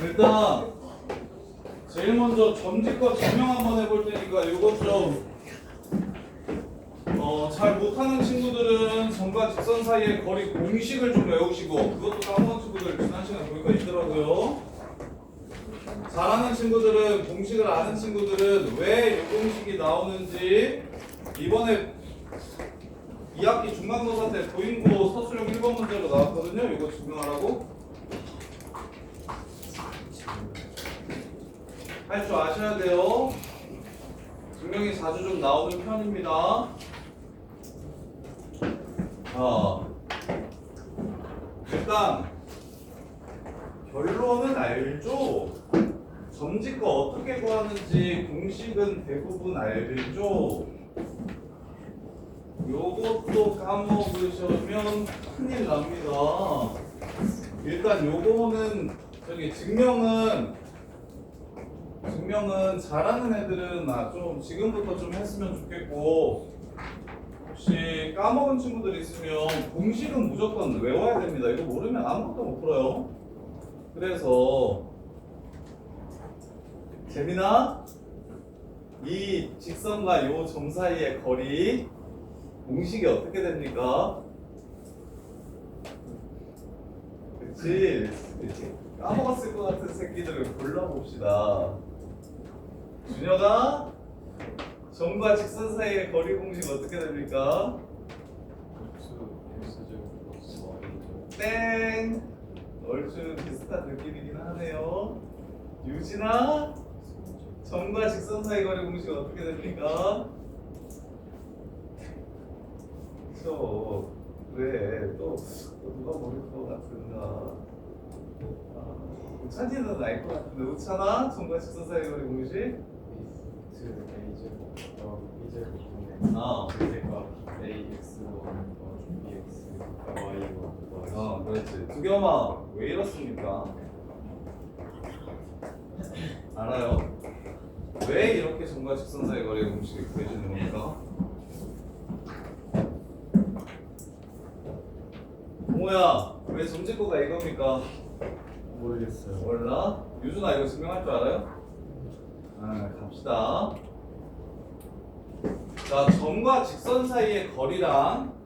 일단 제일 먼저 점집과 증명 한번 해볼 테니까 이것 좀 잘 못하는 친구들은 점과 직선 사이의 거리 공식을 좀 외우시고, 그것도 까먹은 친구들 지난 시간에 보니까 있더라고요. 잘하는 친구들은, 공식을 아는 친구들은 왜 이 공식이 나오는지 이번에 2학기 중간고사 때 도인고 서술형 1번 문제로 나왔거든요. 이거 증명하라고 할 줄 아셔야 돼요. 증명이 자주 좀 나오는 편입니다. 일단 결론은 알죠? 점집과 어떻게 구하는지 공식은 대부분 알죠? 요것도 까먹으시면 큰일 납니다. 일단 요거는 증명은 잘하는 애들은 좀 지금부터 좀 했으면 좋겠고, 혹시 까먹은 친구들 있으면 공식은 무조건 외워야 됩니다. 이거 모르면 아무것도 못 풀어요. 그래서 재민아, 이 직선과 요 점 사이의 거리 공식이 어떻게 됩니까? 그치? 까먹었을 것 같은 새끼들을 골라봅시다. 준혁아, 점과 직선 사이의 거리 공식 어떻게 됩니까? 땡! 얼추 비슷한 느낌이긴 하네요. 유진아, 점과 직선 사이 거리 공식 어떻게 됩니까? 그쵸. 그래, 또 누가 모를 것 같은가. 우찬이는 알 것 같은데, 우찬아, 점과 직선 사이 거리 공식? 그렇지. 두겸아, 왜 이렇습니까? 알아요? 왜 이렇게 점과 직선 사이 거리 공식이 구해지는 겁니까? 뭐야, 왜 점집고가 이겁니까? 모르겠어요. 몰라? 유준아, 이거 증명할 줄 알아요? 갑시다. 자, 점과 직선 사이의 거리랑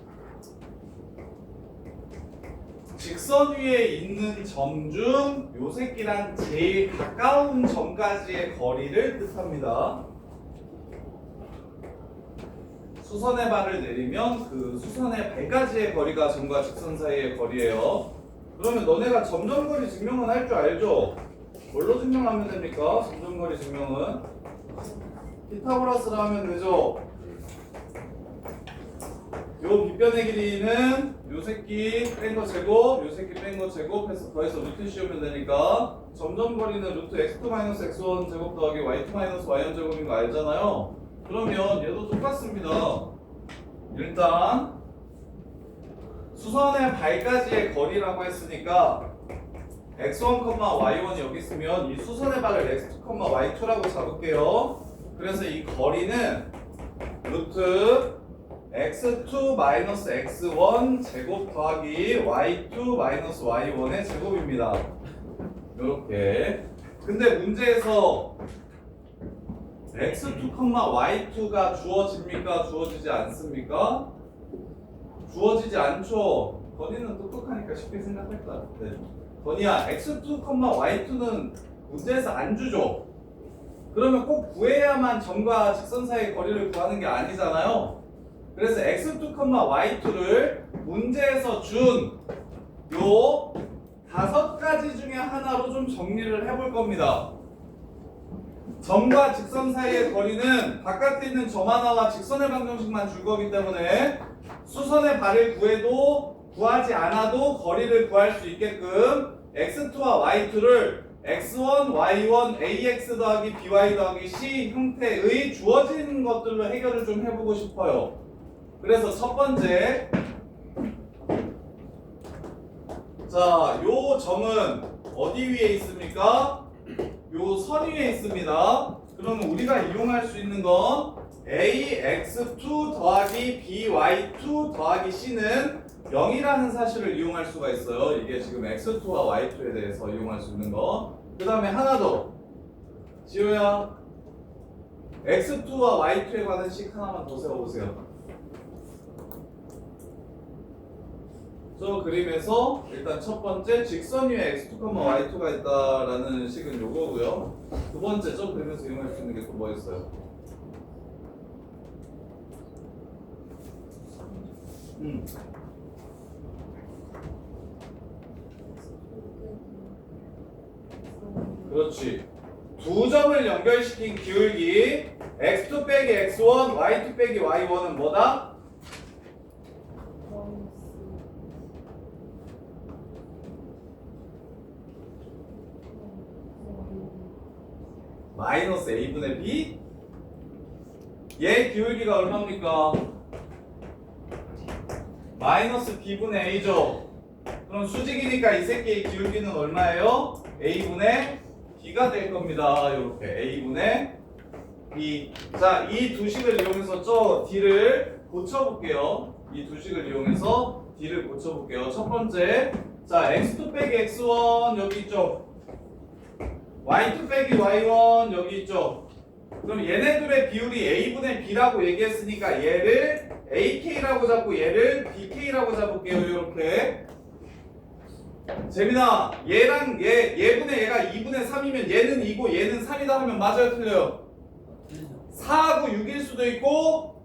직선 위에 있는 점 중 요 새끼랑 제일 가까운 점까지의 거리를 뜻합니다. 수선의 발을 내리면 그 수선의 발까지의 거리가 점과 직선 사이의 거리예요. 그러면 너네가 점점거리 증명은 할 줄 알죠? 뭘로 증명하면 됩니까? 점점거리 증명은 피타고라스로 하면 되죠? 요 빗변의 길이는 요 새끼 뺀 거 제곱, 요 새끼 뺀 거 제곱해서 더해서 루트 씌우면 되니까 점점거리는 루트 x2-x1 제곱 더하기 y2-y1 제곱인 거 알잖아요? 그러면 얘도 똑같습니다. 일단 수선의 발까지의 거리라고 했으니까 x1, y1이 여기 있으면 이 수선의 발을 x2, y2라고 잡을게요. 그래서 이 거리는 루트 x2-x1 제곱 더하기 y2-y1의 제곱입니다. 요렇게. 근데 문제에서 x2, y2가 주어집니까? 주어지지 않습니까? 주어지지 않죠. 건이는 똑똑하니까 쉽게 생각할 것 같아. 건이야, x2, y2는 문제에서 안 주죠. 그러면 꼭 구해야만 점과 직선 사이의 거리를 구하는 게 아니잖아요. 그래서 x2, y2를 문제에서 준 요 5가지 중에 하나로 좀 정리를 해볼 겁니다. 점과 직선 사이의 거리는 바깥에 있는 점 하나와 직선의 방정식만 줄 거기 때문에 수선의 발을 구해도 구하지 않아도 거리를 구할 수 있게끔 x2와 y2를 x1, y1, ax 더하기 by 더하기 c 형태의 주어진 것들로 해결을 좀 해보고 싶어요. 그래서 첫 번째, 자, 요 점은 어디 위에 있습니까? 요 선 위에 있습니다. 그러면 우리가 이용할 수 있는 건 ax2 더하기 by2 더하기 c는 0이라는 사실을 이용할 수가 있어요. 이게 지금 x2와 y2에 대해서 이용할 수 있는 거. 그 다음에 하나 더. 지호야, x2와 y2에 관한 식 하나만 더 세워보세요. 저 그림에서 일단 첫 번째 직선 위에 x2, y2가 있다라는 식은 요거고요. 두 번째 저 그림에서 이용할 수 있는 게 또 뭐였어요? 그렇지. 두 점을 연결시킨 기울기 x2 빼기 x1, y2 빼기 y1은 뭐다? 마이너스 a분의 b. 얘 기울기가 얼마입니까? 마이너스 b분의 a죠. 그럼 수직이니까 이 새끼의 기울기는 얼마예요? a분의 b가 될 겁니다. 이렇게 a분의 b. 자, 이 두 식을 이용해서 저 d를 고쳐볼게요. 이 두 식을 이용해서 d를 고쳐볼게요. 첫 번째, 자 x2 빼기 x1 여기 있죠. y2 빼기 y1 여기 있죠. 그럼 얘네들의 비율이 a분의 b라고 얘기했으니까 얘를 ak라고 잡고 얘를 bk라고 잡을게요. 이렇게. 재민아, 얘랑 얘분의 얘가 2분의 3이면 얘는 2고 얘는 3이다 하면 맞아요, 틀려요? 4하고 6일 수도 있고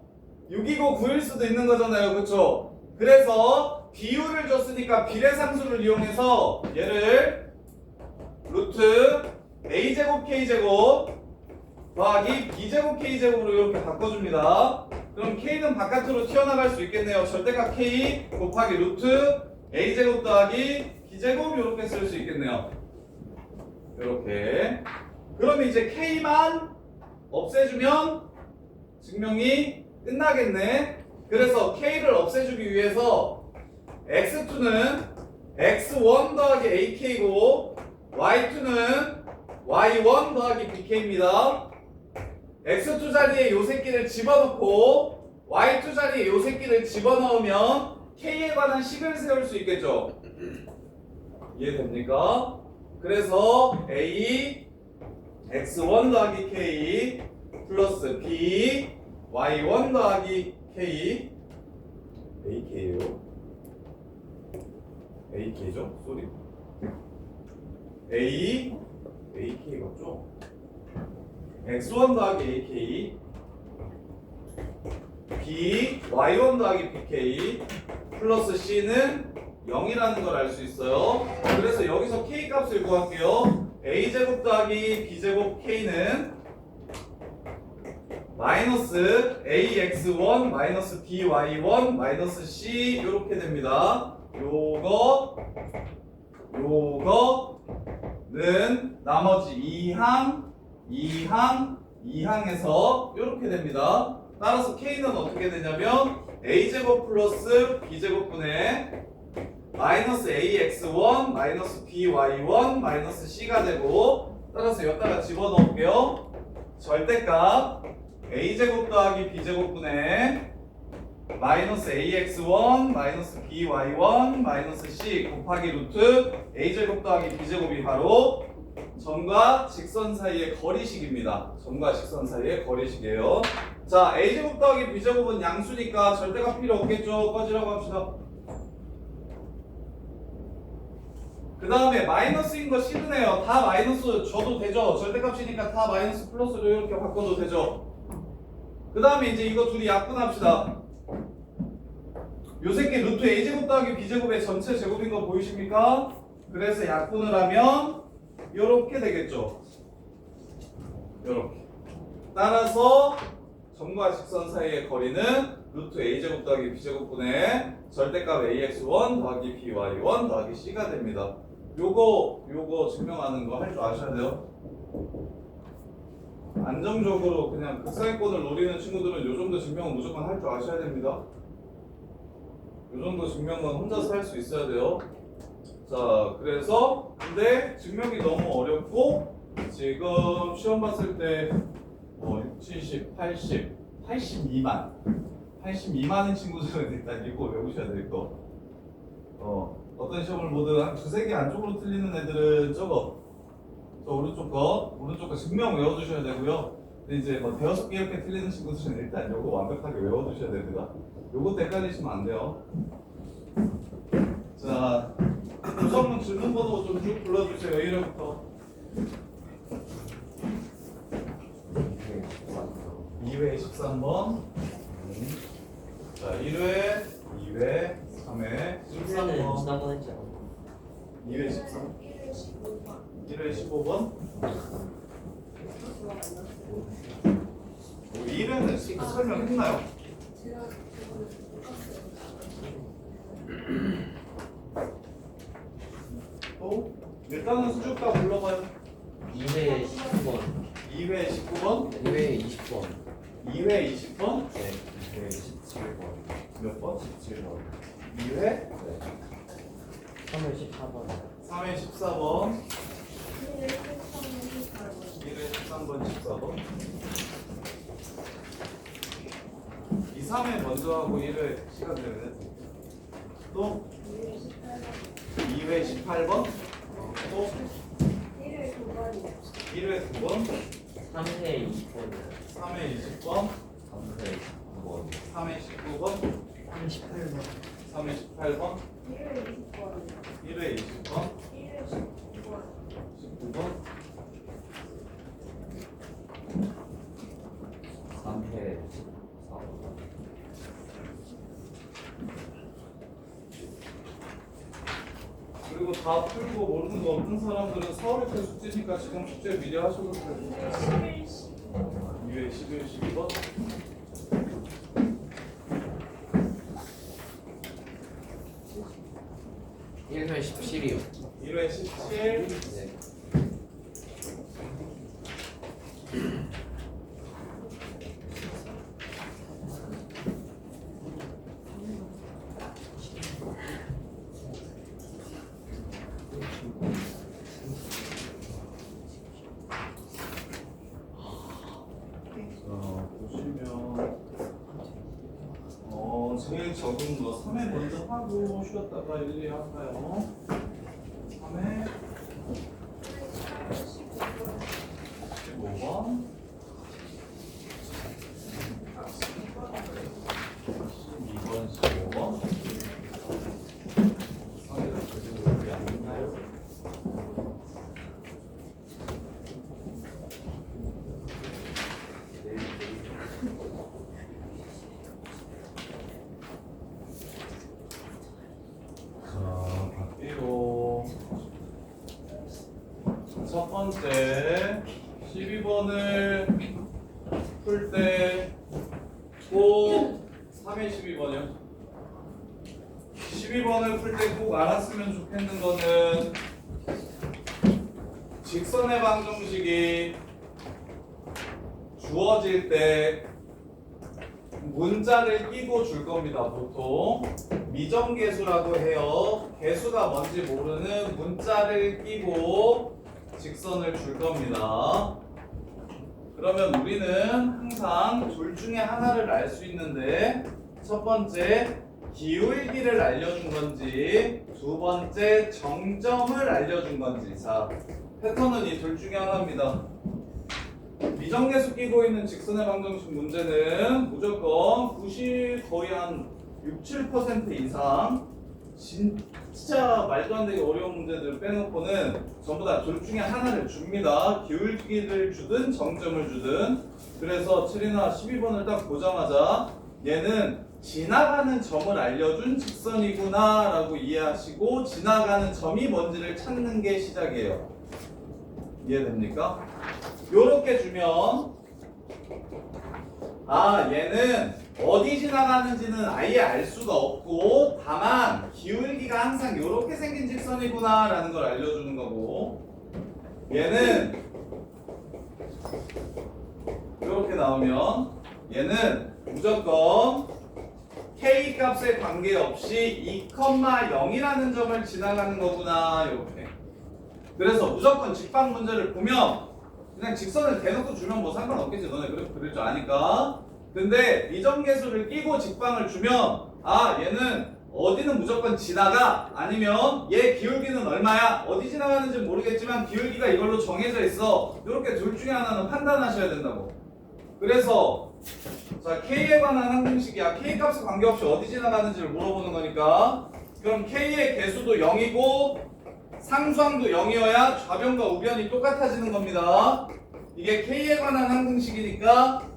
6이고 9일 수도 있는 거잖아요, 그쵸? 그래서 비율을 줬으니까 비례상수를 이용해서 얘를 루트 a제곱 k제곱 더하기 b제곱 k제곱으로 이렇게 바꿔줍니다. 그럼 k는 바깥으로 튀어나갈 수 있겠네요. 절대값 k 곱하기 루트 a제곱 더하기 b제곱 이렇게 쓸 수 있겠네요. 이렇게. 그럼 이제 k만 없애주면 증명이 끝나겠네. 그래서 k를 없애주기 위해서 x2는 x1 더하기 ak고 y2는 y1 더하기 bk입니다. x2 자리에 요 새끼를 집어넣고 y2 자리에 요 새끼를 집어넣으면 k에 관한 식을 세울 수 있겠죠. 이해됩니까? 그래서 a x1 더하기 k 플러스 b y1 더하기 k ak예요. ak죠? 쏘리. ak 맞죠? x1 더하기 ak b y1 더하기 bk 플러스 c는 0이라는 걸 알 수 있어요. 그래서 여기서 k 값을 구할게요. a제곱 더하기 b제곱 k는 마이너스 ax1 마이너스 by1 마이너스 c 이렇게 됩니다. 요거는 나머지 2항에서 이렇게 됩니다. 따라서 k는 어떻게 되냐면 a제곱 플러스 b제곱분의 마이너스 ax1 마이너스 by1 마이너스 c가 되고, 따라서 여기다가 집어넣을게요. 절대값 a제곱 더하기 b제곱분의 마이너스 ax1 마이너스 by1 마이너스 c 곱하기 루트 a제곱 더하기 b제곱이 바로 점과 직선 사이의 거리식입니다. 점과 직선 사이의 거리식이에요. 자, a제곱 더하기 b제곱은 양수니까 절대값 필요 없겠죠. 꺼지라고 합시다. 그 다음에 마이너스인 거 싫으네요. 다 마이너스 줘도 되죠. 절대값이니까 다 마이너스 플러스로 이렇게 바꿔도 되죠. 그 다음에 이제 이거 둘이 약분합시다. 요 새끼 루트 a제곱 더하기 b제곱의 전체 제곱인 거 보이십니까? 그래서 약분을 하면 요렇게 되겠죠. 요렇게. 따라서 점과 직선 사이의 거리는 루트 a제곱 더하기 b제곱분의 절대값 ax1 더하기 by1 더하기 c가 됩니다. 요거 증명하는 거 할 줄 아셔야 돼요. 안정적으로 그냥 극상위권을 노리는 친구들은 요 정도 증명은 무조건 할 줄 아셔야 됩니다. 요 정도 증명은 혼자서 할 수 있어야 돼요. 자, 그래서 근데 증명이 너무 어렵고 지금 시험 봤을 때 6, 70, 80, 82만인 친구들은 일단 이거 외우셔야 될 거. 어떤 시험을 보든 한 두세 개 안쪽으로 틀리는 애들은 저거 저 오른쪽 거 증명 외워두셔야 되고요. 근데 이제 뭐 대여섯 개 이렇게 틀리는 친구들은 일단 요거 완벽하게 외워두셔야 됩니다. 요것도 헷갈리시면 안 돼요. 자, 구성문 질문 번호 좀 쭉 불러주세요. 1회부터 2회 13번. 자, 1회, 2회, 3회, 13번. 13번 했죠. 2회 13번. 1회 15번. 1회는 설명했나요? 또 일단은 수줍 다 불러봐요. 2회 19번. 2회 19번, 2회 20번. 2회 20번, 네. 2회 17번. 몇 번? 17번. 2회, 네. 3회 14번. 3회 14번, 1회 13번, 14번. 2, 3회 먼저 하고 1회 시간 되네. 또 2회 18번, 또 1회 9번, 3회 20번. 3회 20번, 3회 19번. 3회 19번, 18번. 3회 18번, 1회 20번, 19번, 3회 14번. 그리고 다 풀고 모르는 거 없는 사람들은 4월 때 숙제니까 지금 숙제 미리 하셔도 돼요. 2회 11, 12번. 1회 17이요. 1회 17, 네. 보시면 제일 적은 거 3회 먼저 하고 쉬었다가 1, 2 할까요? 3회 15번 12번 15번 3회가 그대로 여기 안 있나요? 자, 바뀌로 첫 번째 12번을 풀 때 꼭 3회 12번이요. 12번을 풀 때 꼭 알았으면 좋겠는 거는 직선의 방정식이 주어질 때 문자를 끼고 줄 겁니다. 보통 미정계수라고 해요. 계수가 뭔지 모르는 문자를 끼고 직선을 줄 겁니다. 그러면 우리는 항상 둘 중에 하나를 알 수 있는데 첫 번째 기울기를 알려준 건지 두 번째 정점을 알려준 건지 자 패턴은 이 둘 중에 하나입니다. 미정계수 끼고 있는 직선의 방정식 문제는 무조건 90 거의 한 6, 7% 이상 진짜 말도 안 되게 어려운 문제들을 빼놓고는 전부 다 둘 중에 하나를 줍니다. 기울기를 주든 정점을 주든. 그래서 7이나 12번을 딱 보자마자 얘는 지나가는 점을 알려준 직선이구나 라고 이해하시고 지나가는 점이 뭔지를 찾는 게 시작이에요. 이해됩니까? 요렇게 주면 얘는 어디 지나가는지는 아예 알 수가 없고 다만 기울기가 항상 요렇게 생긴 직선이구나 라는 걸 알려주는 거고 얘는 요렇게 나오면 얘는 무조건 k 값에 관계없이 2,0이라는 점을 지나가는 거구나 이렇게. 그래서 무조건 직방 문제를 보면 그냥 직선을 대놓고 주면 뭐 상관없겠지. 너네 그래프 그릴 줄 아니까. 근데 미정계수를 끼고 직방을 주면 얘는 어디는 무조건 지나가 아니면 얘 기울기는 얼마야? 어디 지나가는지 모르겠지만 기울기가 이걸로 정해져 있어. 이렇게 둘 중에 하나는 판단하셔야 된다고. 그래서 자 K에 관한 항공식이야. K 값에 관계없이 어디 지나가는지를 물어보는 거니까 그럼 K의 개수도 0이고 상수항도 0이어야 좌변과 우변이 똑같아지는 겁니다. 이게 K에 관한 항공식이니까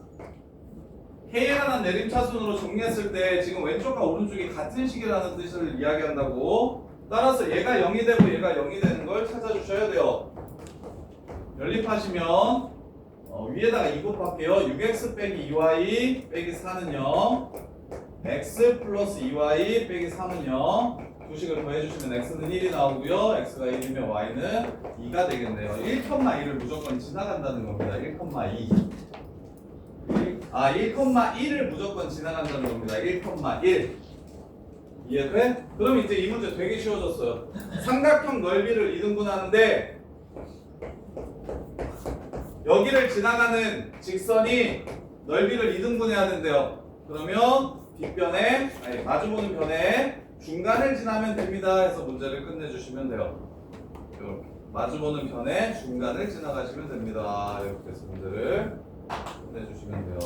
K에 관한 내림차순으로 정리했을 때 지금 왼쪽과 오른쪽이 같은 식이라는 뜻을 이야기한다고. 따라서 얘가 0이 되고 얘가 0이 되는 걸 찾아주셔야 돼요. 연립하시면 위에다가 2 곱할게요. 6x 빼기 2y 빼기 4는요. x 플러스 2y 빼기 3은요. 두 식을 더해주시면 x는 1이 나오고요. x가 1이면 y는 2가 되겠네요. 1,2를 무조건 지나간다는 겁니다. 1,2. 1,1을 무조건 지나간다는 겁니다. 1,1. 이해돼? 그럼 이제 이 문제 되게 쉬워졌어요. 삼각형 넓이를 이등분하는데 여기를 지나가는 직선이 넓이를 이등분해야 된대요. 그러면 뒷변에 마주보는 변에 중간을 지나면 됩니다 해서 문제를 끝내주시면 돼요. 이렇게 마주보는 변에 중간을 지나가시면 됩니다. 이렇게 해서 문제를 끝내주시면 돼요.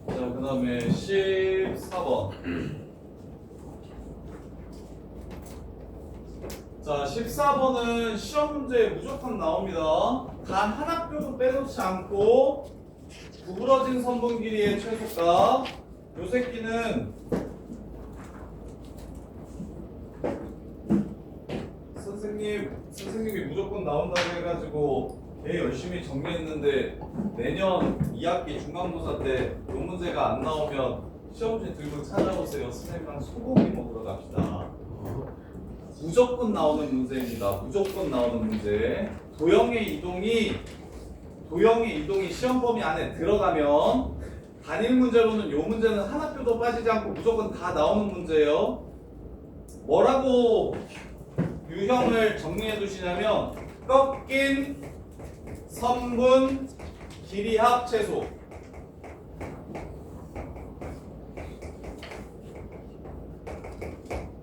자, 그 다음에 14번. 자, 14번은 시험 문제에 무조건 나옵니다. 단 한 학교도 빼놓지 않고 구부러진 선분 길이의 최소값. 요 새끼는 선생님이 무조건 나온다고 해가지고 개 열심히 정리했는데 내년 2학기 중간고사 때 요 문제가 안 나오면 시험지 들고 찾아오세요. 선생님이랑 소고기 먹으러 갑시다. 무조건 나오는 문제입니다. 무조건 나오는 문제. 도형의 이동이 시험 범위 안에 들어가면 단일 문제로는 요 문제는 하나표도 빠지지 않고 무조건 다 나오는 문제예요. 뭐라고 유형을 정리해 두시냐면 꺾인 선분 길이 합 최소.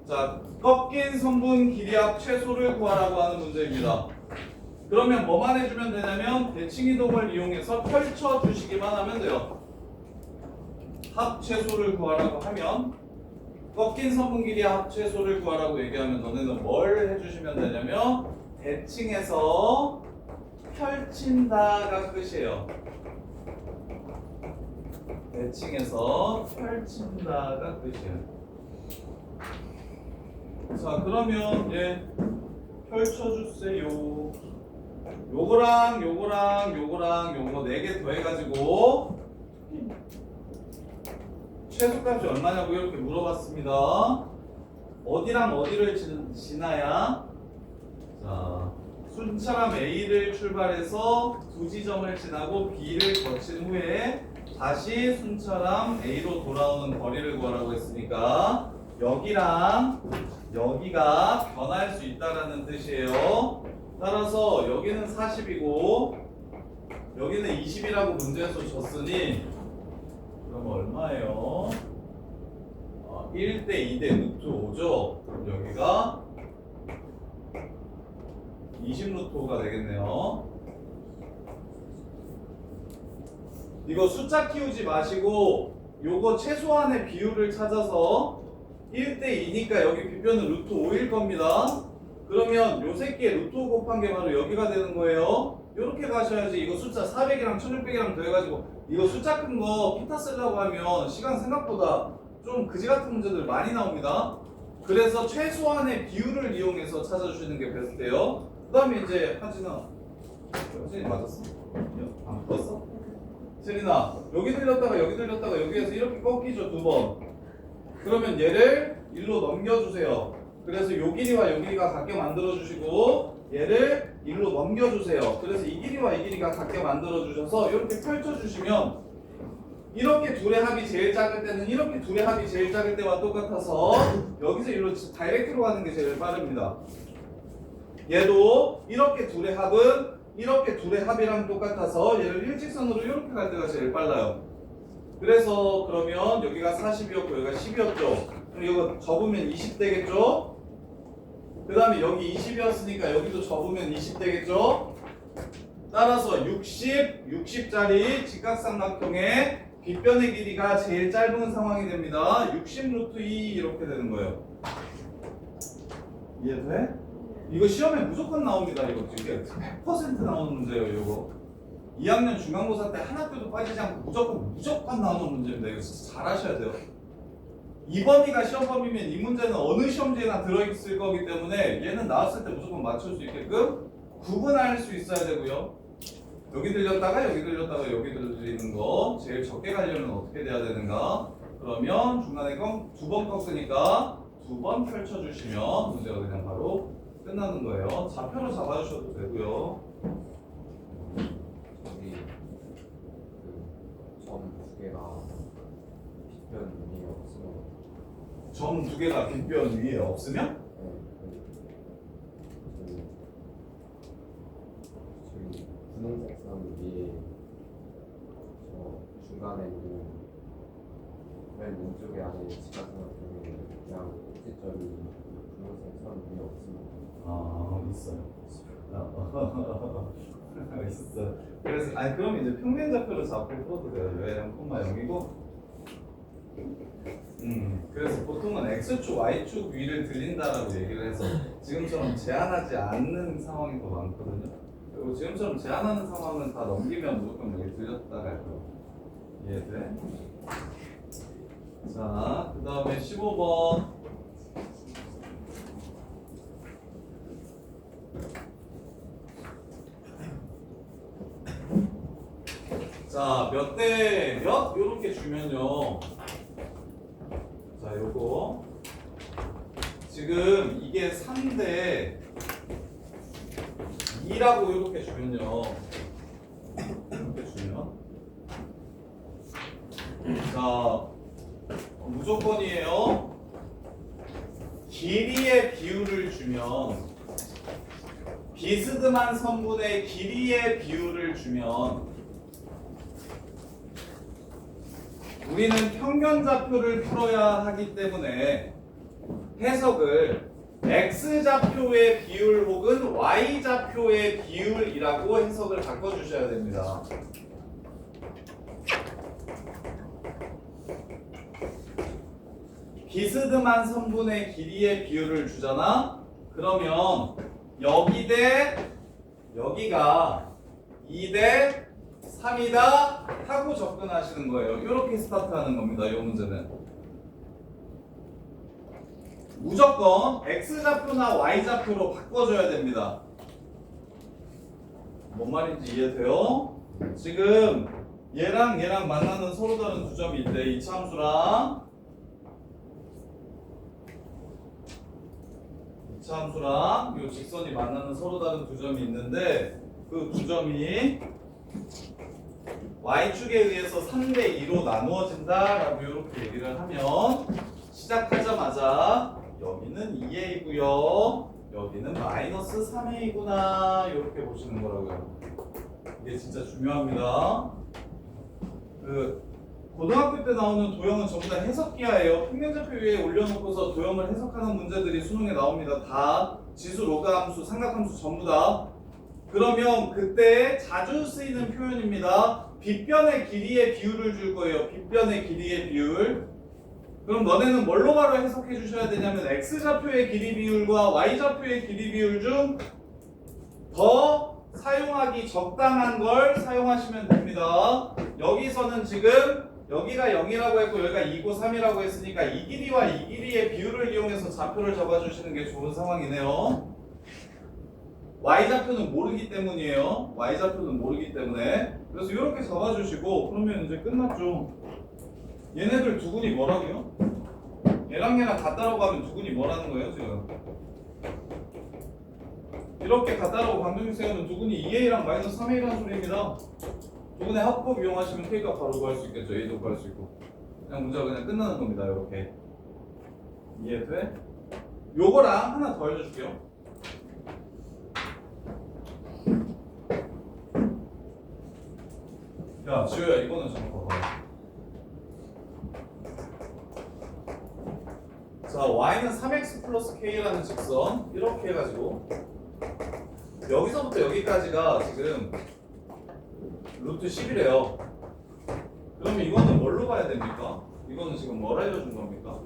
자, 꺾인 선분 길이 합 최소를 구하라고 하는 문제입니다. 그러면 뭐만 해주면 되냐면 대칭 이동을 이용해서 펼쳐 주시기만 하면 돼요. 합 최소를 구하라고 하면 꺾인 선분 길이 합 최소를 구하라고 얘기하면 너네는 뭘 해주시면 되냐면 대칭해서 펼친다가 끝이에요. 대칭해서 펼친다가 끝이에요. 자, 그러면 펼쳐주세요. 요거랑 요거 4개 더해가지고 최소값이 얼마냐고 이렇게 물어봤습니다. 어디랑 어디를 지나야 자, 순차람 A를 출발해서 두 지점을 지나고 B를 거친 후에 다시 순차람 A로 돌아오는 거리를 구하라고 했으니까 여기랑 여기가 변할 수 있다라는 뜻이에요. 따라서 여기는 40이고 여기는 20이라고 문제에서 줬으니 그럼 얼마예요? 1대 2대 루트 5죠. 그럼 여기가 20 루트 5가 되겠네요. 이거 숫자 키우지 마시고 요거 최소한의 비율을 찾아서 1대 2니까 여기 빗변은 루트 5일 겁니다. 그러면 요 새끼의 루트 5 곱한 게 바로 여기가 되는 거예요. 요렇게 가셔야지. 이거 숫자 400이랑 1600이랑 더해가지고 이거 숫자 큰 거 피타 쓰려고 하면 시간 생각보다 좀 그지 같은 문제들 많이 나옵니다. 그래서 최소한의 비율을 이용해서 찾아주시는 게 베스트예요. 그 다음에 이제 하진아 맞았어? 안 풀었어? 세린아 여기 들렸다가 여기 들렸다가 여기에서 이렇게 꺾이죠 2번. 그러면 얘를 일로 넘겨주세요. 그래서 요 길이와 요 길이가 같게 만들어주시고 얘를 일로 넘겨주세요. 그래서 이 길이와 이 길이가 같게 만들어주셔서 이렇게 펼쳐주시면 이렇게 둘의 합이 제일 작을 때는 이렇게 둘의 합이 제일 작을 때와 똑같아서 여기서 일로 다이렉트로 가는 게 제일 빠릅니다. 얘도 이렇게 둘의 합은 이렇게 둘의 합이랑 똑같아서 얘를 일직선으로 이렇게 갈 때가 제일 빨라요. 그래서 그러면 여기가 40이었고 여기가 10이었죠. 그럼 이거 접으면 20 되겠죠? 그 다음에 여기 20이었으니까 여기도 접으면 20 되겠죠? 따라서 60, 60짜리 직각삼각형의 빗변의 길이가 제일 짧은 상황이 됩니다. 60 루트 2 이렇게 되는 거예요. 이해돼? 이거 시험에 무조건 나옵니다. 이거 지금 100% 나오는 문제예요. 이거 2학년 중간고사 때 한 학교도 빠지지 않고 무조건 나오는 문제입니다. 이거 진짜 잘 하셔야 돼요. 이 범위가 시험 범위면 이 문제는 어느 시험지에나 들어있을 거기 때문에 얘는 나왔을 때 무조건 맞출 수 있게끔 구분할 수 있어야 되고요. 여기 들렸다가 여기 들렸다가 여기 들리는 거 제일 적게 가려면 어떻게 돼야 되는가? 그러면 중간에 두 번 꺾으니까 두 번 펼쳐주시면 문제가 그냥 바로 끝나는 거예요. 좌표로 잡아주셔도 되고요. 저기 그점 두 개가 빗변 위에 없으면 점 두 개가 빗변 위에 없으면 저기 분홍색 선 위에 저 중간에 있는 맨 왼쪽에 안에 직각삼각형에 그냥 꼭지점이 분홍색 선 위에 없으면 있어요. 있어. 그래서 그럼 이제 평면 좌표로 잡고 풀어도 돼요. 왜냐면 콤마 0이고. 그래서 보통은 x축, y축 위를 들린다라고 얘기를 해서 지금처럼 제한하지 않는 상황이 더 많거든요. 그리고 지금처럼 제한하는 상황은 다 넘기면 무조건 여기 들렸다 갈 거예요. 이해돼? 자, 그 다음에 15번. 자, 몇 대 몇? 요렇게 주면요. 자, 요거. 지금 이게 3대 2라고 요렇게 주면요. 이렇게 주면. 자, 무조건이에요. 길이의 비율을 주면, 비스듬한 선분의 길이의 비율을 주면, 우리는 평면좌표를 풀어야 하기 때문에 해석을 x좌표의 비율 혹은 y좌표의 비율이라고 해석을 바꿔주셔야 됩니다. 비스듬한 선분의 길이의 비율을 주잖아? 그러면 여기 대 여기가 2 대 3이다 하고 접근하시는 거예요. 이렇게 스타트하는 겁니다. 이 문제는 무조건 x좌표나 y좌표로 바꿔줘야 됩니다. 뭔 말인지 이해돼요? 지금 얘랑 얘랑 만나는 서로 다른 두 점이 있대. 이차함수랑 이 직선이 만나는 서로 다른 두 점이 있는데 그 두 점이 y축에 의해서 3대 2로 나누어진다 라고 이렇게 얘기를 하면 시작하자마자 여기는 2a이고요 여기는 마이너스 3a구나 이렇게 보시는 거라고요. 이게 진짜 중요합니다. 고등학교 때 나오는 도형은 전부 다 해석기하예요. 평면좌표 위에 올려놓고서 도형을 해석하는 문제들이 수능에 나옵니다. 다 지수, 로가함수, 삼각함수 전부 다. 그러면 그때 자주 쓰이는 표현입니다. 빗변의 길이의 비율을 줄 거예요. 빗변의 길이의 비율. 그럼 너네는 뭘로 바로 해석해 주셔야 되냐면 x좌표의 길이 비율과 y좌표의 길이 비율 중 더 사용하기 적당한 걸 사용하시면 됩니다. 여기서는 지금 여기가 0이라고 했고 여기가 2고 3이라고 했으니까 이 길이와 이 길이의 비율을 이용해서 좌표를 잡아주시는 게 좋은 상황이네요. y좌표는 모르기 때문이에요. y좌표는 모르기 때문에. 그래서 이렇게 잡아주시고 그러면 이제 끝났죠. 얘네들 두근이 뭐라고요? 얘랑 얘랑 같다라고 하면 두근이 뭐라는 거예요 지금? 이렇게 같다라고 방정식 세우면 두근이 2a랑 마이너스 3a라는 소리입니다. 두근의 합법 이용하시면 k값 바로 구할 수 있겠죠. a도 구할 수 있고 그냥 문제가 그냥 끝나는 겁니다. 이렇게 이해돼? 요거랑 하나 더 알려줄게요. 야 지효야 이거는 잠깐 봐봐. y는 3x 플러스 k라는 직선 이렇게 해가지고 여기서부터 여기까지가 지금 루트 10이래요. 그러면 이거는 뭘로 봐야 됩니까? 이거는 지금 뭘 알려준 겁니까?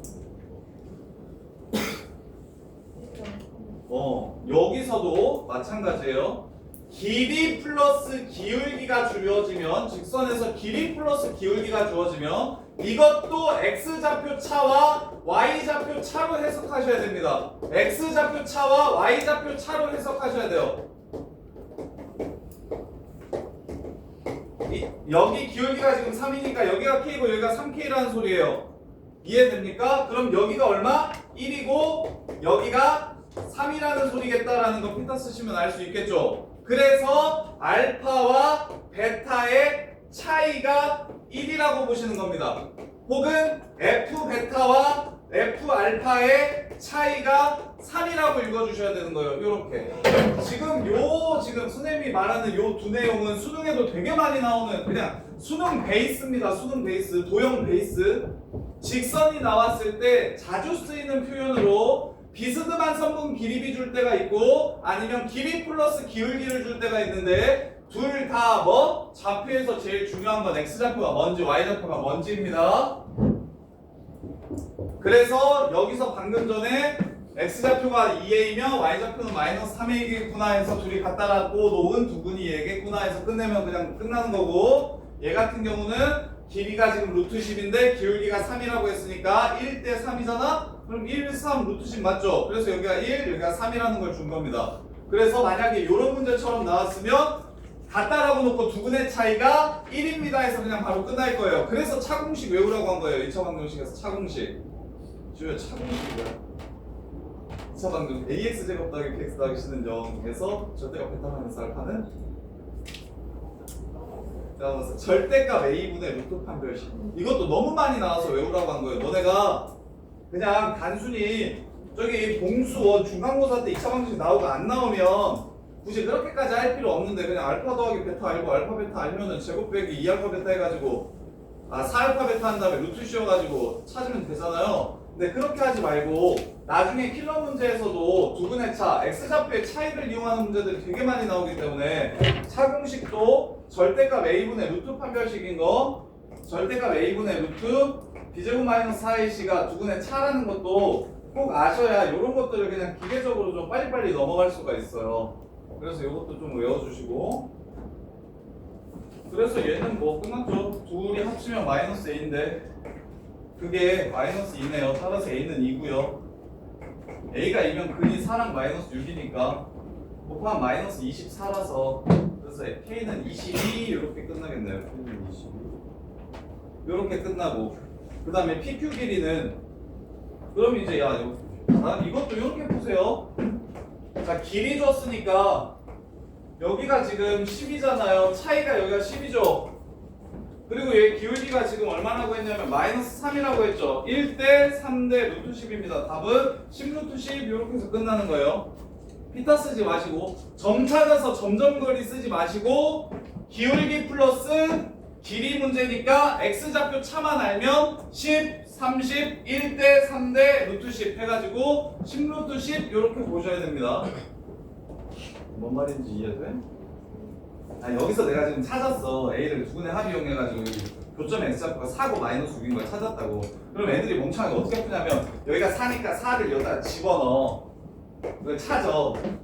여기서도 마찬가지예요. 길이 플러스 기울기가 주어지면 직선에서 길이 플러스 기울기가 주어지면 이것도 x좌표 차와 y좌표 차로 해석하셔야 됩니다. x좌표 차와 y좌표 차로 해석하셔야 돼요. 여기 기울기가 지금 3이니까 여기가 k고 여기가 3k라는 소리예요. 이해됩니까? 그럼 여기가 얼마? 1이고 여기가 3이라는 소리겠다라는 거 피타 쓰시면 알 수 있겠죠. 그래서 알파와 베타의 차이가 1이라고 보시는 겁니다. 혹은 F 베타와 F 알파의 차이가 3이라고 읽어주셔야 되는 거예요. 요렇게. 지금 선생님이 말하는 요 두 내용은 수능에도 되게 많이 나오는 그냥 수능 베이스입니다. 수능 베이스, 도형 베이스. 직선이 나왔을 때 자주 쓰이는 표현으로 비스듬한 선분 길이비 줄 때가 있고 아니면 길이 플러스 기울기를 줄 때가 있는데 둘 다 뭐? 좌표에서 제일 중요한 건 x좌표가 뭔지 y좌표가 뭔지입니다. 그래서 여기서 방금 전에 x좌표가 2a이면 y좌표는 마이너스 3a겠구나 해서 둘이 갖다 놨고 놓은 두근이 얘겠구나 해서 끝내면 그냥 끝나는 거고 얘 같은 경우는 길이가 지금 루트 10인데 기울기가 3이라고 했으니까 1대 3이잖아? 그럼 1, 3 루트 10 맞죠? 그래서 여기가 1, 여기가 3이라는 걸 준 겁니다. 그래서 만약에 이런 문제처럼 나왔으면 같다라고 놓고 두근의 차이가 1입니다 해서 그냥 바로 끝날 거예요. 그래서 차공식 외우라고 한 거예요. 2차 방정식에서 차공식. 주요 차공식이야. 2차 방정 ax 제곱 더하기 bx 더하기 c는 0에서 절대값 베타 마이너스 알파는 절대값 a분의 루트 판별식. 이것도 너무 많이 나와서 외우라고 한 거예요. 너네가 그냥 단순히 저기 봉수원 중간고사 때 2차 방정식 나오고 안 나오면 굳이 그렇게까지 할 필요 없는데 그냥 알파 더하기 베타 알고 알파 베타 알면은 제곱 빼기 2알파 베타 해가지고 4알파 베타 한 다음에 루트 씌워가지고 찾으면 되잖아요. 근데 그렇게 하지 말고 나중에 킬러 문제에서도 두근의 차, x좌표의 차이를 이용하는 문제들이 되게 많이 나오기 때문에 차공식도 절대값 a분의 루트 판별식인 거 절대값 a분의 루트 b제곱 마이너스 4ac가 두근의 차라는 것도 꼭 아셔야 이런 것들을 그냥 기계적으로 좀 빨리빨리 넘어갈 수가 있어요. 그래서 이것도 좀 외워주시고 그래서 얘는 뭐 끝났죠. 둘이 합치면 마이너스 a인데 그게 마이너스 2네요. 따라서 a는 2고요. a가 2면 근이 4랑 마이너스 6이니까 곱하면 마이너스 24라서 그래서 k는 22 이렇게 끝나겠네요. K는 22. 이렇게 끝나고 그 다음에 PQ 길이는 그럼 이제 이것도 이렇게 보세요. 자 길이 줬으니까 여기가 지금 10이잖아요. 차이가 여기가 10이죠. 그리고 얘 기울기가 지금 얼마라고 했냐면 마이너스 3이라고 했죠. 1대 3대 루트 10입니다. 답은 10루트 10 이렇게 해서 끝나는 거예요. 피타 쓰지 마시고 점 찾아서 점점거리 쓰지 마시고 기울기 플러스 길이 문제니까 x좌표 차만 알면 10, 30, 1대 3대 루트 10 해가지고 10루트 10 이렇게 보셔야 됩니다. 뭔 말인지 이해돼? 여기서 내가 지금 찾았어. A를 두근의 합 이용해가지고 교점 x좌표가 4고 마이너스 6인 걸 찾았다고. 그럼 애들이 멍청하게 어떻게 푸냐면 여기가 4니까 4를 여기다 집어넣어. 그걸 찾아.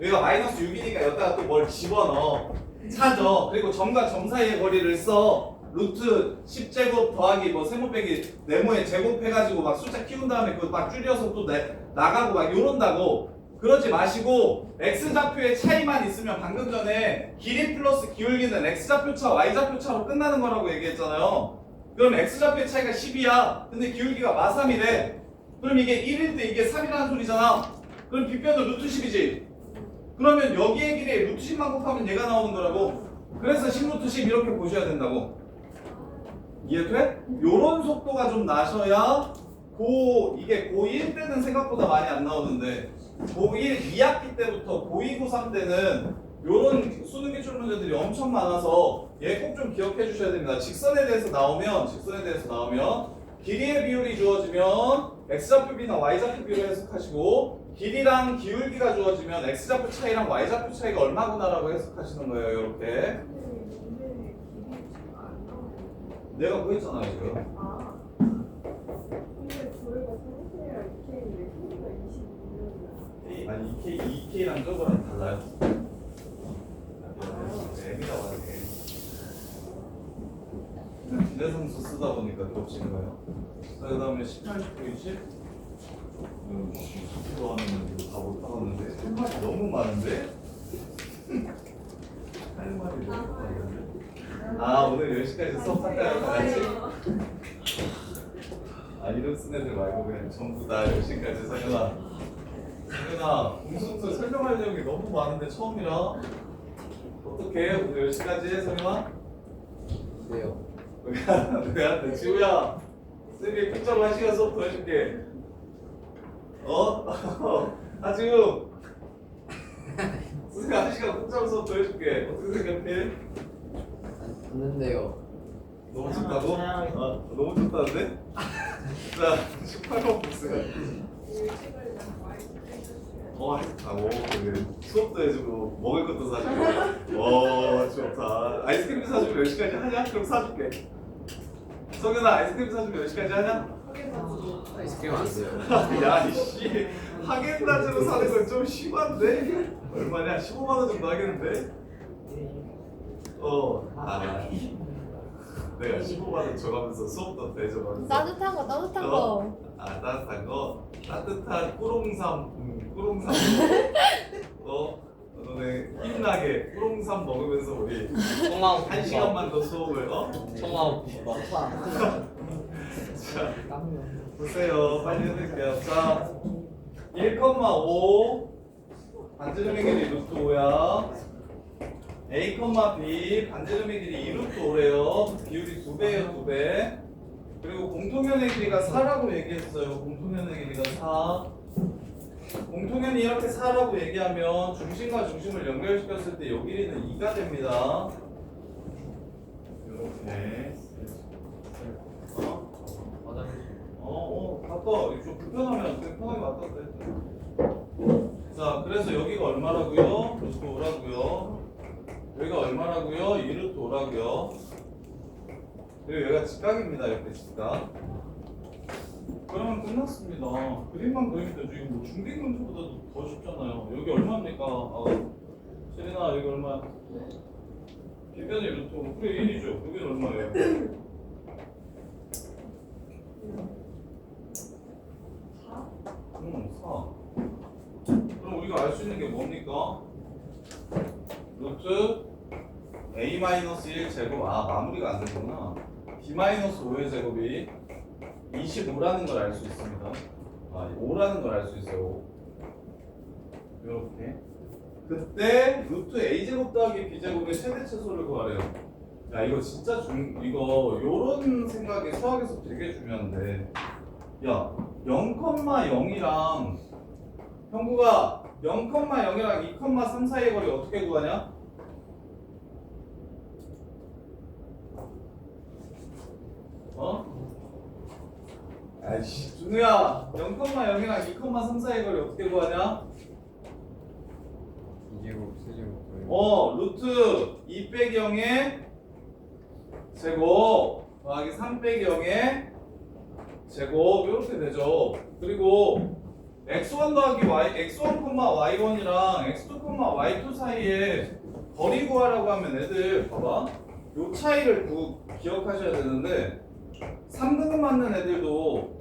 여기가 마이너스 6이니까 여기다가 또 뭘 집어넣어. 찾아. 그리고 점과 점 사이의 거리를 써. 루트 10제곱 더하기 뭐 세모 빼기 네모에 제곱해가지고 막 숫자 키운 다음에 그거 막 줄여서 또 나가고 막 요런다고. 그러지 마시고 x좌표의 차이만 있으면 방금 전에 길이 플러스 기울기는 x좌표 차, y좌표 차로 끝나는 거라고 얘기했잖아요. 그럼 x좌표의 차이가 10이야. 근데 기울기가 마3이래. 그럼 이게 1일 때 이게 3이라는 소리잖아. 그럼 빗변도 루트 10이지. 그러면 여기의 길이에 루트 10만 곱하면 얘가 나오는 거라고. 그래서 10루트 10 이렇게 보셔야 된다고. 이해돼? 요런 속도가 좀 나셔야 이게 고1 때는 생각보다 많이 안 나오는데 고1 2학기 때부터 고2, 고3 때는 요런 수능 기출 문제들이 엄청 많아서 얘 꼭 좀 기억해 주셔야 됩니다. 직선에 대해서 나오면 길이의 비율이 주어지면 x좌표 b나 y좌표 b로 해석하시고 길이랑 기울기가 주어지면 x좌표 차이랑 y좌표 차이가 얼마구나라고 해석하시는 거예요. 이렇게 내가 그랬잖아요 지금. 아, 근데 저희가 생일이랑 이케이인데 생일가 22년이야. 아니 2K랑 저거랑 달라요. M이라고 하네. 비례상수 쓰다 보니까 겹치는 거예요. 그 다음에 18, 19, 20 10kg 하면 이거 다 못 하겠는데 할 말이 너무 많은데? 할 말이 너무 많은데? 아 오늘 10시까지 수업할까요? 다 같이? 아 이름 쓴 애들 말고 그냥 전부 다 10시까지 성현아 공수도 설명할 내용이 너무 많은데 처음이라 어떡해 오늘 10시까지 성현아? 네요. 왜 안 돼? 지우야 쌤이 픽처로 1시간 수업 더 해줄게 어? 하지우 쌤이 1시간 픽처로 수업 더 해줄게 어떻게 생각해? 봤는데요. 너무 좋다고? 너무 좋다는데? 자 18번 보세요 일찍이랑 와이프 해주시면 수업도 해주고 먹을 것도 사주고 좋다 아이스크림 사주면 몇 시까지 하냐? 그럼 사줄게 성현아 아이스크림 사주면 몇 시까지 하냐? 아이스크림 안 돼요. 야 이씨 하겐다즈로 사는 건 좀 심한데? 얼마냐? 15만 원 정도 하겠는데? 내가 15만 원 줘가면서 수업도 대줘가면서 따뜻한 거. 따뜻한 거 따뜻한 꾸롱삼 너네 힘나게 꾸롱삼 먹으면서 우리 청아호 1시간만 더 수업을 청아호 비빔밥. 자 보세요 빨리 해드릴게요 자 1,5 반지름의 길이 루트 5야 A, B 반지름의 길이 2루트 5래요 비율이 2배예요 2배 그리고 공통연의 길이가 4라고 얘기했어요 공통연의 길이가 4 공통연이 이렇게 4라고 얘기하면 중심과 중심을 연결시켰을 때 요 길이는 2가 됩니다 이렇게 바꿔 좀 불편하면 그냥 편하게 바꿔도 돼. 자 그래서 여기가 얼마라고요? 루트 5라고요 여기가 얼마라고요? 2루트 5라고요 그리고 여기가 직각입니다 이렇게 직각 그러면 끝났습니다 그림만 그리면 되죠 이거 뭐 중딩 문제보다도 더 쉽잖아요 여기 얼마입니까? 세린아 여기 얼마? 뒷변이 루트 5 그래 1이죠 여기는 얼마예요? 4 그럼 우리가 알 수 있는 게 뭡니까? 루트 a-1 제곱 마무리가 안 되구나 b-5의 제곱이 25라는 걸 알 수 있습니다 5라는 걸 알 수 있어요 이렇게 그때 루트 a제곱 더하기 b제곱의 최대 최소를 구하래요 야 이거 진짜 이거 요런 생각이 수학에서 되게 중요한데 야 0,0이랑 형구가 0,0이랑 2,3 사이의 거리 어떻게 구하냐? 아이씨 준우야 0,0이랑 2,3 사이의 거리 어떻게 구하냐? 2제곱, 세제곱. 루트 2 빼기 0의 제곱 더하기 3 빼기 0의 제곱 이렇게 되죠. 그리고 x1 더하기 y, x1, y1이랑 x2, y2 사이에 거리 구하라고 하면 애들 봐봐. 요 차이를 기억하셔야 되는데 3등급 맞는 애들도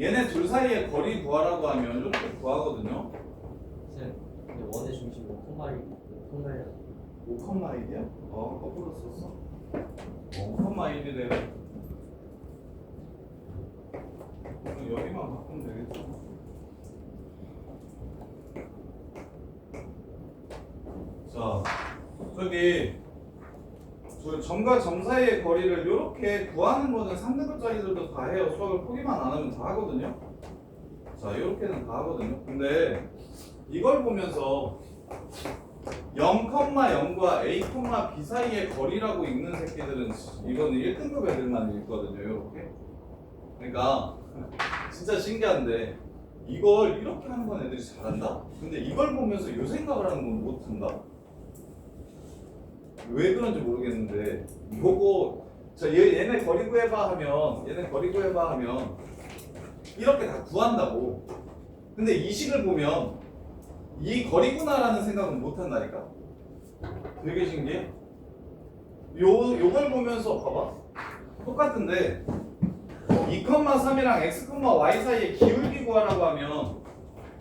얘네 둘 사이에 거리 구하라고 하면 이렇게 구하거든요. 근데 원의 중심은 콤마리. 5,1이야? 거꾸로 썼어. 5,1이래요. 여기만 바꾸면 되겠죠. 자, 저기 점과 점 사이의 거리를 이렇게 구하는 거는 3등급짜리들도 다 해요. 수학을 포기만 안 하면 다 하거든요. 자, 이렇게는 다 하거든요. 근데 이걸 보면서 0,0과 A, B 사이의 거리라고 읽는 새끼들은 이거는 1등급 애들만 읽거든요. 이렇게. 그러니까 진짜 신기한데 이걸 이렇게 하는 건 애들이 잘한다? 근데 이걸 보면서 요 생각을 하는 건 못한다? 왜 그런지 모르겠는데 요거 얘네 거리 구해봐 하면 이렇게 다 구한다고. 근데 이 식을 보면 이 거리구나라는 생각은 못한다니까? 되게 신기해. 요걸 보면서 봐봐. 똑같은데 2,3이랑 x, y 사이에 기울기 구하라고 하면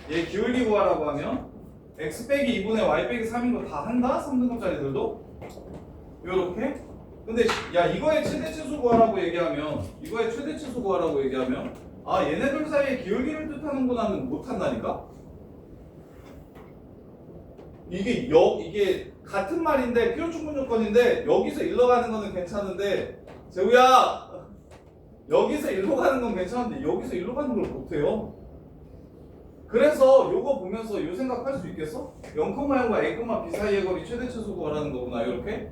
얘 기울기 구하라고 하면 x 빼기 2분의 y 빼기 3인 거 다 한다? 3등급짜리들도? 요렇게? 근데 야 이거의 최대치수 구하라고 얘기하면 아 얘네들 사이에 기울기를 뜻하는구나는 못한다니까? 이게 같은 말인데 필요 충분 조건인데 여기서 일로 가는 거는 괜찮은데 재우야 여기서 일로 가는 건 괜찮은데 여기서 일로 가는 걸 못해요. 그래서 요거 보면서 요 생각할 수 있겠어? 0,0과 a, b 사이의 거리 최대치수 구하라는 거구나 이렇게?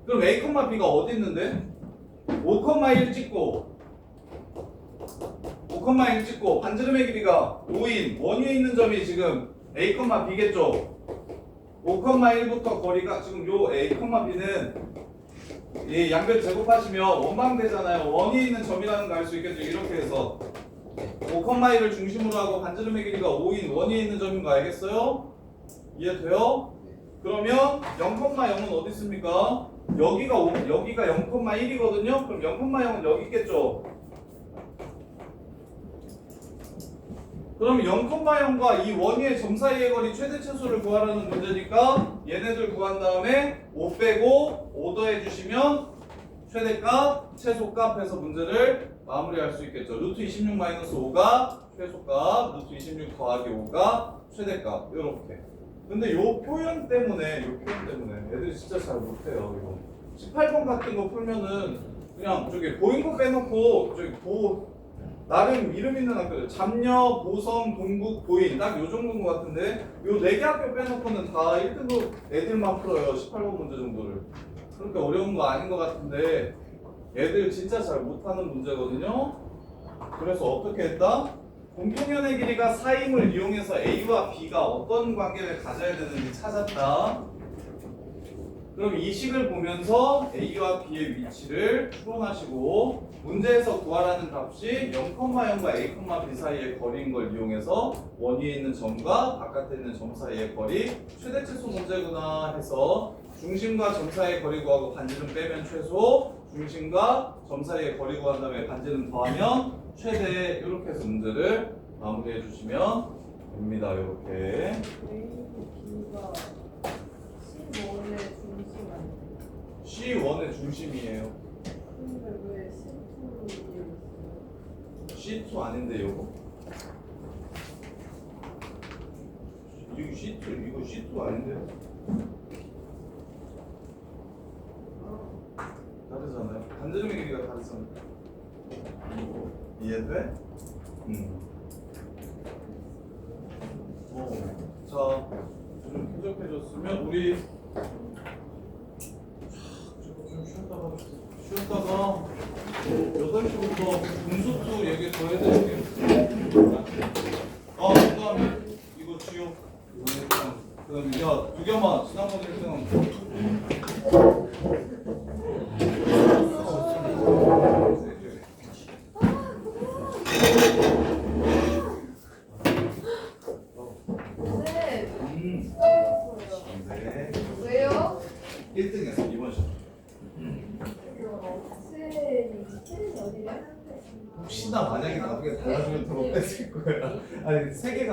그럼 a, b가 어디 있는데? 5,1 찍고 5,1 찍고 반지름의 길이가 5인 원위에 있는 점이 지금 a, b겠죠? 5,1부터 거리가 지금 요 a, b는 이 양변 제곱하시면 원방되잖아요. 원위에 있는 점이라는 거 알 수 있겠죠? 이렇게 해서 5,1을 중심으로 하고 반지름의 길이가 5인 원위에 있는 점인 거 알겠어요? 이해돼요? 그러면 0,0은 어디 있습니까? 여기가 0,1이거든요? 그럼 0,0은 여기 있겠죠? 그럼 0,0과 이 원위의 점 사이의 거리 최대치수를 구하라는 문제니까 얘네들 구한 다음에 5 빼고 5 더해 주시면 최대값, 최소값 해서 문제를 마무리할 수 있겠죠. 루트 26-5가 최소값, 루트 26 더하기 5가 최대값 이렇게. 근데 요 표현 때문에 애들이 진짜 잘 못해요. 이거 18번 같은 거 풀면은 그냥 저기 보인 거 빼놓고 저기 나름 이름 있는 학교들 잠녀, 보성, 동국, 보인 딱 요 정도인 것 같은데 요 4개 학교 빼놓고는 다 1등급 애들만 풀어요. 18번 문제 정도를. 그렇게 어려운 거 아닌 것 같은데 애들 진짜 잘 못하는 문제거든요. 그래서 어떻게 했다? 공통연의 길이가 4임을 이용해서 A와 B가 어떤 관계를 가져야 되는지 찾았다. 그럼 이 식을 보면서 A와 B의 위치를 추론하시고 문제에서 구하라는 값이 0,0과 A, B 사이의 거리인 걸 이용해서 원위에 있는 점과 바깥에 있는 점 사이의 거리 최대치수 문제구나 해서 중심과 점 사이의 거리 구하고 반지름 빼면 최소, 중심과 점 사이의 거리 구한 다음에 반지름 더하면 최대 이렇게 해서 문제를 마무리해 주시면 됩니다. 이렇게 B가 C1의 중심 아니에요? C1의 중심이에요. 근데 왜 C2로 있어요? C2 아닌데 요거? 이거 C2 아닌데요? 다르잖아요. 반지름의 길이가 다르잖아요. 이해돼? 자, 좀 쾌적해졌으면 우리 좀 쉬었다가 8시부터 분수투 얘기 더 해드릴게요. 그 다음에 이거 지워. 그 다음에 야, 두겸아 지난번에 1등한 거. 네. 네. 왜요? 1등했어 이번 시험. 셀이 어디래? 혹시나 만약에 나중에 달라지면 더 뺐을 거야. 아니 세 개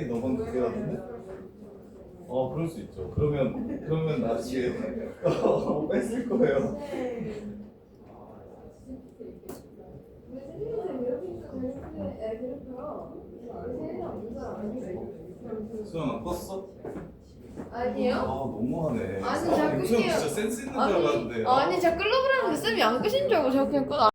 너만 두 개라던데? 그럴 수 있죠. 그러면 나중에 뺐을 거예요. 수영아 껐어? 아니요? 너무하네. 아니, 자꾸 수영 해요. 진짜 센스 있는 줄 알았는데. 아니 제가 끌어버렸는데 쌤이 안 끄신 줄 알고 제가 그냥